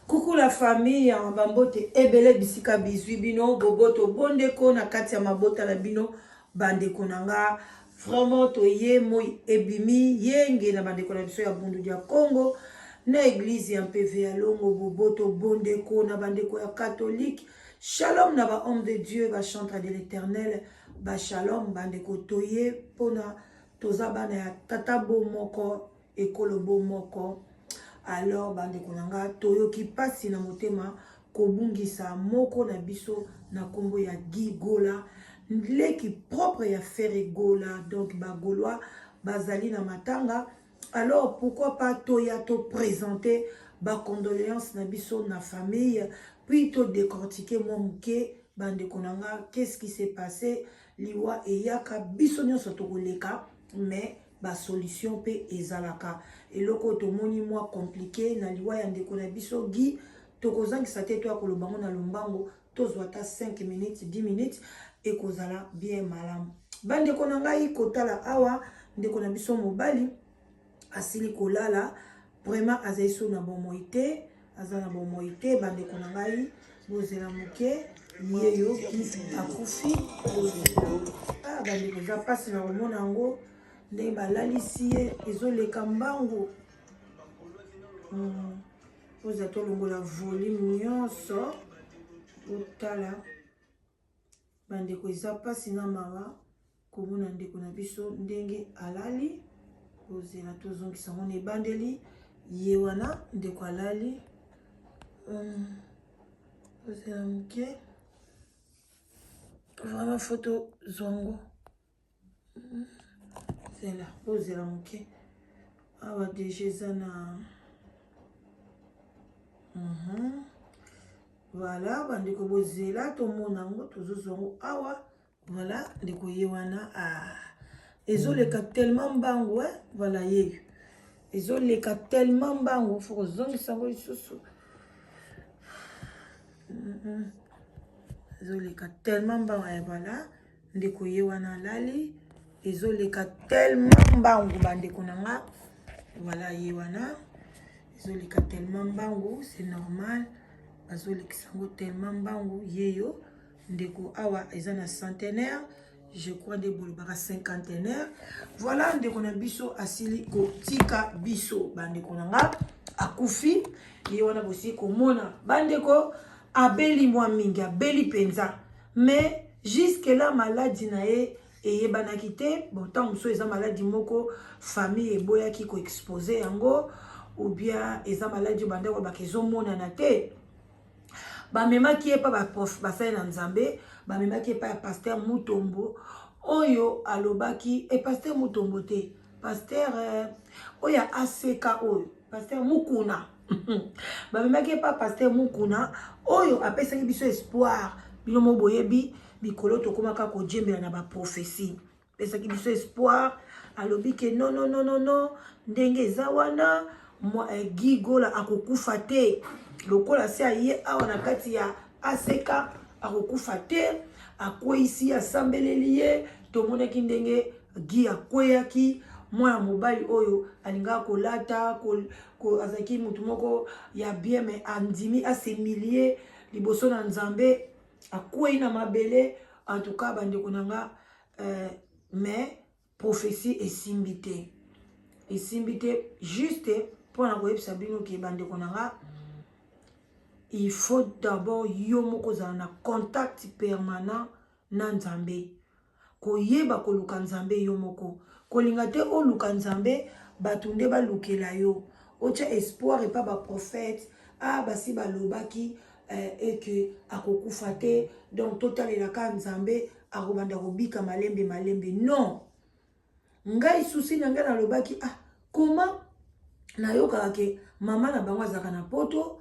Coucou la famille, en bambote ebele bisika bizwi bino boboto bondeko na kati ya mabota la bino bandeko nanga vraiment toye moi ebimi yenge na bandeko na biso ya bundu ya Congo na église ya PV ya Longo boboto bondeko na bandeko ya catholique. Shalom na ba homme de Dieu ba chantre de l'Éternel ba shalom bandeko toye pona toza bana ya tata bomoko ekolo bomoko. Alors bande konanga toyo ki pasi na motema kobungisa moko na biso na kombo ya Guy Gola leki propre ya Ferre Gola, donc ba Gaulois bazali na matanga. Alors pourquoi pas toya to présenter ba condoléances na biso na famille puis to décortiquer mon muke bande konanga qu'est-ce qui s'est passé liwa e yaka biso nyonso to koleka mais ba solution pe ezalaka eloko tomoni moi compliqué na liwa ya ndeko na biso Guy tokozangisa te to akolobango na lombango tozwata 5 minutes 10 minutes ekozala bien malamu bandeko na ngai kotala awa ndeko na biso mobali asili kolala vraiment azaiso na bomoite azana bomoite bandeko na ngai bozela moke yeyo akufi bandeko za pasi na komona yango ndenge balalisi ye ezoleka mbangu oza tolongola volume nyonso otala bandeko eza pasi na mawa komona ndeko na biso ndenge alali ozela tozongisa ngo na ebandeli ye wana ndeko alali ozela moke vraiment photo zongo c'est là ozela moke awa deja eza na voilà bandeko bozela tomona ngo tozozwa ngo awa voilà ndeko ye wana ezoleka tellement mbangu voilà yeyo ezoleka tellement mbangu faut kozongisa ngo lisusu ezoleka tellement mbangu voilà ndeko ye wana alali ezoleka tellement mbangu bandeko nanga voilà ye wana ezoleka tellement mbangu c'est normal azolekisa ngo tellement mbangu yeyo ndeko awa eza na centenaire je crois de bolobaka cinquantenaire voilà ndeko na biso asili kotika biso bandeko nanga akufi ye wana bosi komona bandeko abeli mwa mingi abeli penza mais jusque là maladie na ye eyebanaki te bon tant mosusu eza maladie moko famille eboyaki koexpose yango ou bien eza maladie bandeko baka ezomonana te bamemaki ye pa baprof basali na nzambe bamemaki ye pa ya paster Mutombo oyo alobaki paster Mutombo te paster oyo aseka oyo paster Mukuna bamemaki ye pa paster Mukuna oyo apesaki biso espoir bino mo boyebi bikolo tokomaka kojembela na baprofesi pesaki biso espoir alobi ke non non non non non ndenge eza wana Guy Gola akokufa te lokola se aye awa na kati ya aseka akokufa te akweyisi asambeleli ye tomonaki ndenge Guy akweyaki mwana mobali oyo alingaka kolata azalaki mutu moko ya bien mais andimi asemilie liboso na nzambe akwei na mabele en tout cas bandeko nanga mais prophétie esimbi te juste pona koyebisa bino ke bandeko nanga il faut d'abord yo moko zala na contact permanent na nzambe koyeba koluka nzambe yo moko kolinga te oluka nzambe batunde balukela yo otia espoir epa baprophète basi balobaki eke akokufa te donc totalelaka nzambe akobanda kobika malembe non ngai susi na ngai nalobaki comment nayokaka ke mama na bango azalaka na poto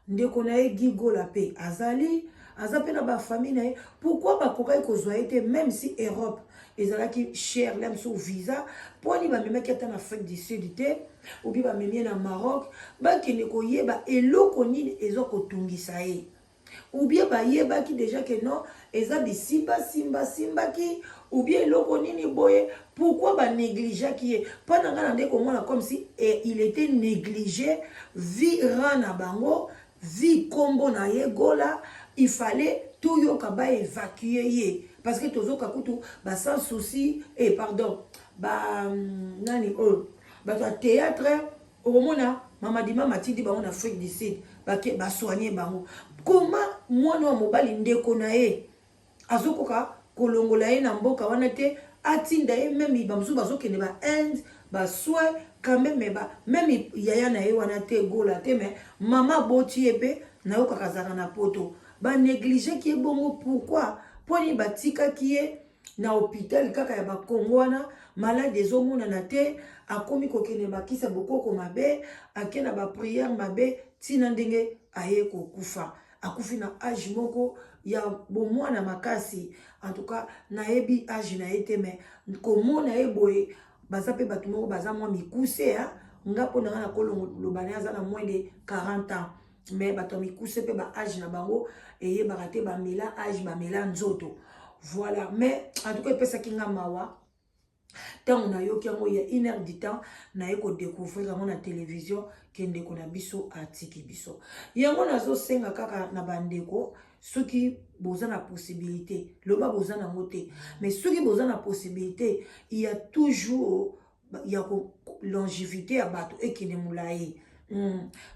ndeko na ye Guy Gola pe aza pe na bafamille na ye pourquoi bakokaki kozwa ye te même si Europe ezalaki cher lem so visa poni bamemaki ata na Afrique du Sud te ou bien bamemie na Maroc bakende koyeba eloko nini ezokotungisa ye ou bien bayebaki déjà que non eza bisimbaki ou bien eloko nini boye pourquoi ba négligeaki ye pendant nga na ndeko mona comme si il était négligé vi rana bango vi kombo na ye gola il fallait tout yoka ba évacuer ye parce que tozoka kutu ba sans souci et pardon ba nani ba théâtre omona mama dima matindi bango na Afrique du Sud ba soigner bango comment mwana wa mobali ndeko na ye azokoka kolongola ye na mboka wana te atinda ye même bamusu bazokende ba Inde ba soin quand même même yaya na ye wana te gola te mais mama boti ye pe na yo kakazaka na poto ba négliger ki bongo pourquoi poni batika ki ye na hôpital kaka ya bakongo wana malade ezomona na te akomi kokende bakisa bokoko mabe akena ba prière mabe tina ndenge aye kokufa akufi na âge moko ya bomwana makasi en tout cas nayebi âge na ye te mais komona ye boye baza pe bato moko baza mwa mikuse ya nga mpo na nga na kolongola aza na moins de 40 ans mais bato mikuse pe ba âge na bango eyebaka te bamela âge bamela nzoto voilà mais en tout cas epesaki nga mawa ntango nayoki yango ya 1 heure du temps naye kodécouvrir yango na télévision ke ndeko na biso atiki biso yango nazosenga kaka na bandeko soki boza na possibilité loba boza nango te mais soki boza na possibilité il y a toujours ya longévité ya bato ekende molai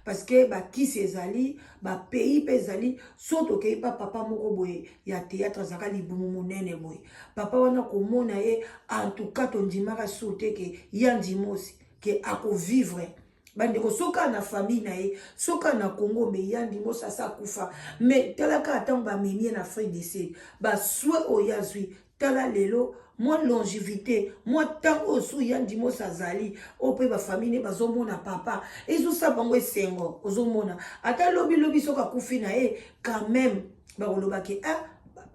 parce que bakisi ezali bapays mpe ezali so tokei pa papa moko boye ya théâtre azalaka libumu monene boye papa wana komona ye en tout cas tondimaka sur te ke ya ndimosi ke akovivre bandeko soka na famille na ye soka na Congo me ya ndimosi asa kufa mais talaka atango bamemi ye na Afrique du Sud baswe oyo azwi tala lelo moi longévité moi tant osu ya ndimosi azali ope ba famille bazomona papa ezosa bango esengo ozomona ata lobi soka kufi na ye quand même bakolobaki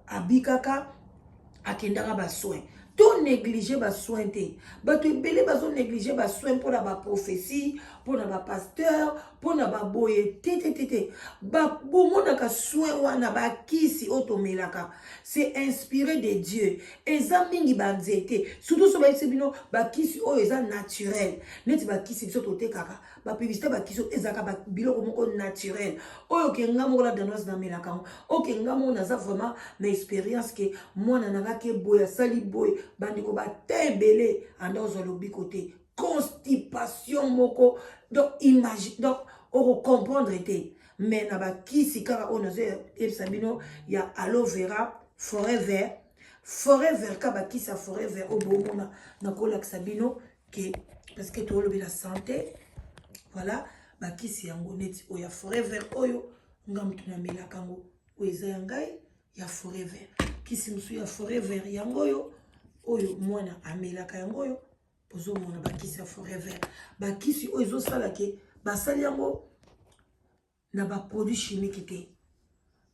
abikaka akendaka basoin to négliger basoin te bato ebele bazo négliger basoin mpona baprophétie mpona bapasteur mpona baboye te bomonaka soin wana bakisi oyo tomelaka c'est inspiré de Dieu eza mingi banzete surtout so bayebisi bino bakisi oyo eza naturel neti bakisi biso totekaka bapiblisité bakisi oyo ezalaka biloko moko naturel oyo kenga moko la danoise namelaka ngo oyo kenga moko naza vraiment na expérience ke mwana nangaki boye asali boye bandeko bata ebele anda ozwa lobiko te constipation moko donc imagine donc ocomprendre te mais na bakisi kaka oyo nazo yebisa bino ya aloe vera forêt vert ka bakisi ya forêt vert oyo bomona nakolakisa bino ke parce que tolobi la santé voilà bakisi yango neti oyo ya forêt vert oyo nga mutu namelaka yango oyo eza ya ngai ya forêt vert kisi mosusu ya forêt vert yango oyo mwana amelaka yango oyo bozomona bakisi ya forêt vert bakisi oyo ezosala ke basali yango na baproduit chimique te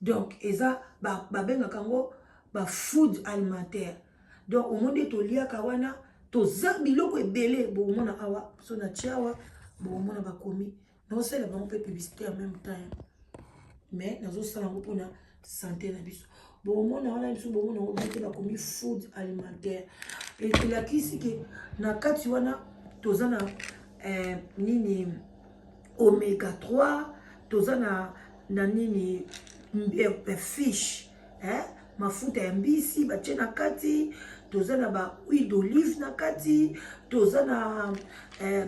donc eza babengaka yango bafood alimentaire donc omoni toliaka wana toza biloko ebele bomona awa so na tia awa bomona bakomi naosala bango mpe publicité en même temps mais nazosala yango mpona santé na biso bomona wana biso bomona yango mpe bakomi food alimentaire elakisi ke na kati wana toza na nini oméga 3 toza na nini fish mafuta ya mbisi batie na kati toza na ba huile d'olive na kati toza na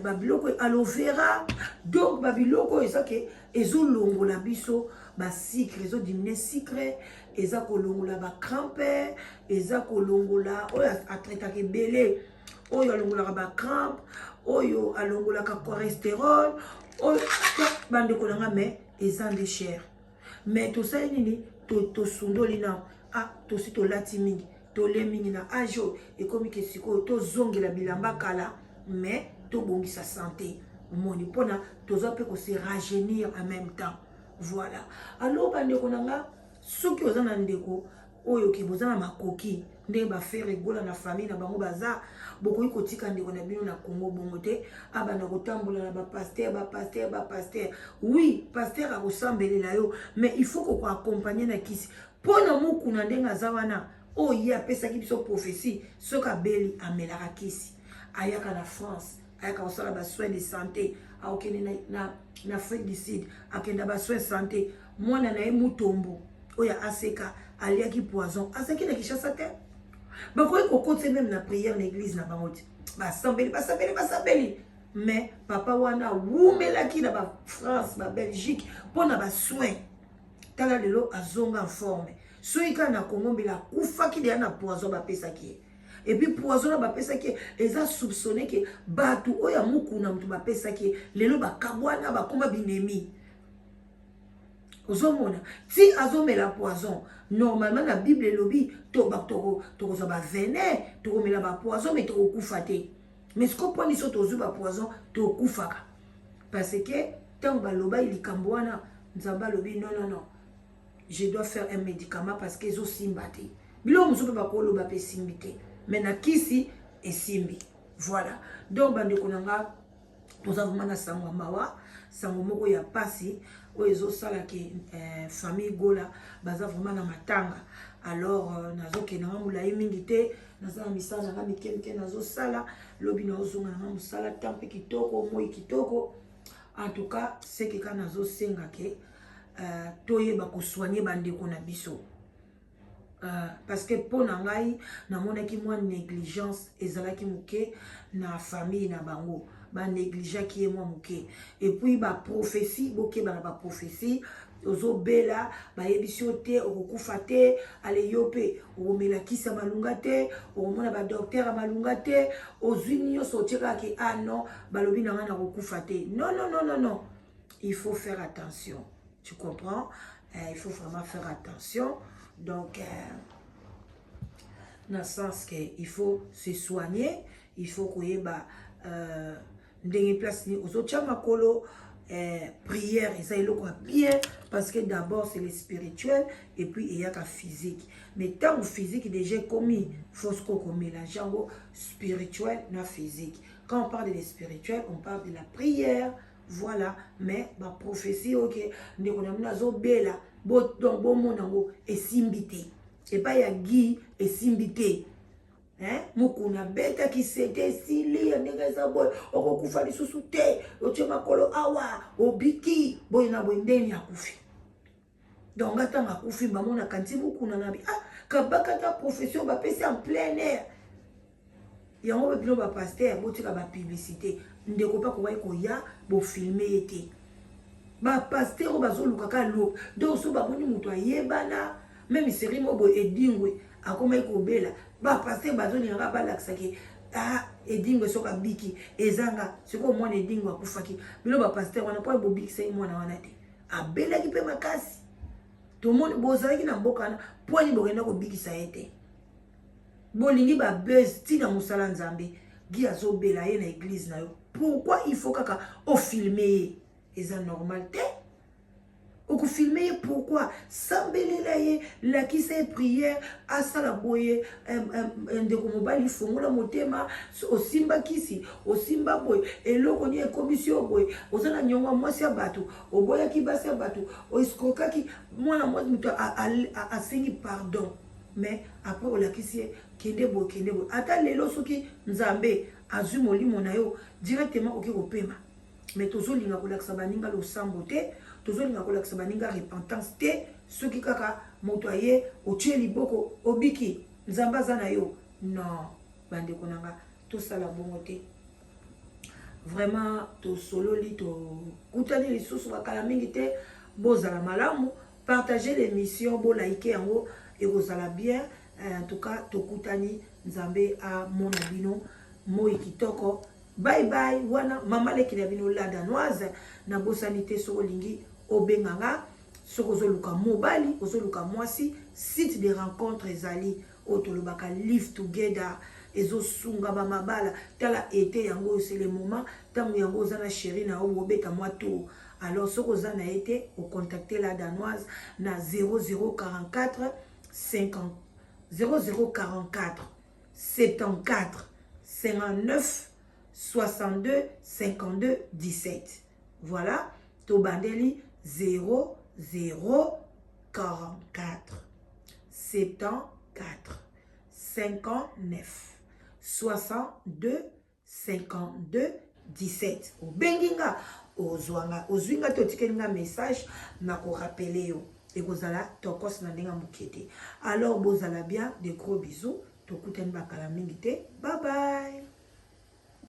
babiloko aloe vera donc babiloko eza ke ezolongola biso basucre ezodimine sucre eza kolongola bacrampe eza kolongola oyo atraitaka ebele oyo alongolaka bacrampe oyo alongolaka cholestérol oyo bandeko nanga mais eza nde cher mais tosali nini tosundoli na tosi tolati mingi tole mingi na age oyo ekomi ke sikoyo tozongela bilamba kala mais tobongisa santé moni mpona toza mpe kose rajeunir en même temps voilà alors bandeko nanga soki oza na ndeko oyo ke boza na makoki ndenge bafere egola na famille na bango baza bokoki kotika ndeko na bino na Congo bongo te abanda kotambola na bapaster oui paster akosambelela yo mais il faut koko accompagner na kisi mpona mokuna ndenge aza wana oyo ye apesaki biso prophétie soki abeli amelaka kisi ayaka na France ayaka kosala basoin de santé akokende na Afrique du Sud akenda basoin santé mwana na ye Mutombo oyo aseka aliaki poison aseki na Kinshasa te bakoki kokotisa même na prière na église na bango te basambeli mais papa wana wumelaki na France Belgique mpona basoin tala lelo azonga en forme soki kaka na Congo mbela akufaki deya na poison bapesaki ye et puis poison na bapesaki ye eza soupçonné ke bato oyo amukuna mutu bapesaki ye lelo bakabwana bakoma binemi ozomona ti azomela poison normalement na Bible elobi tokozwa bavenin tokomela bapoison mais tokokufa te mais siko mponi so tozwi bapoison tokufaka parce que ntango baloba likambo wana nzambe alobi non je dois faire un médicament parce que ezosimba te biloko mosusu mpe bakoloba mpe esimbi te mais na kisi esimbi voilà donc bandeko na nga toza vraiment na sango mawa sango moko ya pasi oyo ezosala ke famille Gola baza vraiment na matanga alors nazokende nga molai mingi te naza na misala nanga mike nazosala lobi naozonga nanga mosala ta mpe kitoko moi kitoko en tout cas seke ka nazosenga ke toyeba kosoigne bandeko na biso parce que mpo na ngai namonaki mwa négligence ezalaki moke na famille na bango banégligeaki ye mwa moke et puis baprophétie bokeba na baprophétie ozobela bayebisi yo te okokufa te ale yo mpe okomela kisi ya malunga te okomona badoktere ya malunga te ozwi nyonso otiekaka ke ah non balobi na ngai nakokufa te non il faut faire attention tu comprends il faut vraiment faire attention donc dans le sens que il faut se soigner il faut koyeba ndenge place ni ozotia makolo prière eza eloko bien parce que d'abord c'est le spirituel et puis il y a ka physique mais tant physique déjà commis faut ce qu'on mélange spirituel na physique quand on parle de spirituel on parle de la prière voilà mais ma prophétie ok ndeko na mna zo bela donc bon monango esimbité et pas ya gi esimbité mukuna beta kisete sili ndenge za boy okokufa lisusu te otie makolo awa obiki boy na boy ndeni akufi donc ata makufi bamona kanti mukuna na bi kabaka ta profession ba pesi en plein air yango bino ba pasteur botika ba publicité ndeko pa ko ya bo filmer ete ba pasteur bazoluka ka lo donc so ba moni mutu ayebana même série mobo edingwe akoma ikobela ba pasteur bazolinga balakisaki edingwe soka biki ezanga siko mwana edingwe akufaki bino ba pasteur wana po bobikisa mwana wana te abelaki pe makasi to moni bozalaki na mboka na poni bokenda kobikisa ete bolingi ba buzz tina musala nzambe gi azobela ye na église na yo pourquoi il faut kaka o filmer eza normal te oku filmer pourquoi sambelela ye lakisa prière asala boye ndeko mobali fongola motema osimba kisi osimba boye eloko ni commission boye ozana nyonga mwasi ya bato oboya ki basi ya bato oiskokaki mwana mwasi muto asengi pardon mais après olakisi kende boye ata lelo soki nzambe azwi molimo na yo directement oki kopema mais tozolinga kolakisa baninga losambo te tozolinga kolakisa baninga repentance te soki kaka moto aye otie liboko obiki nzambe aza na yo non bandeko nanga tosala bongo te vraiment tosololi tokutani lisusu bakala mingi te bozala malamu partager l'émission bolaike yango ekozala bien en tout cas tokutani nzambe amona bino moi kitoko bye bye wana mama leki na bino la danoise na bosani te soko lingi obenganga soko ozoluka mobali ozoluka mwasi site de rencontre ezali otolobaka live together ezosunga bamabala tala ete yango c'est le moment tango yango oza na chéri na yo obeta mwa tour alors soko oza na ete ocontacter la danoise na 0044 50 0044 74 59 62 52 17 voilà Tobandeli 0044 74 59 62 52 17 obenginga ozwinga to tikelinga message na ko rappeler yo et kozala tokos na ndinga mukete. Alors bozala bien, de gros bisous, tokutani bakala mingi te. Bye bye.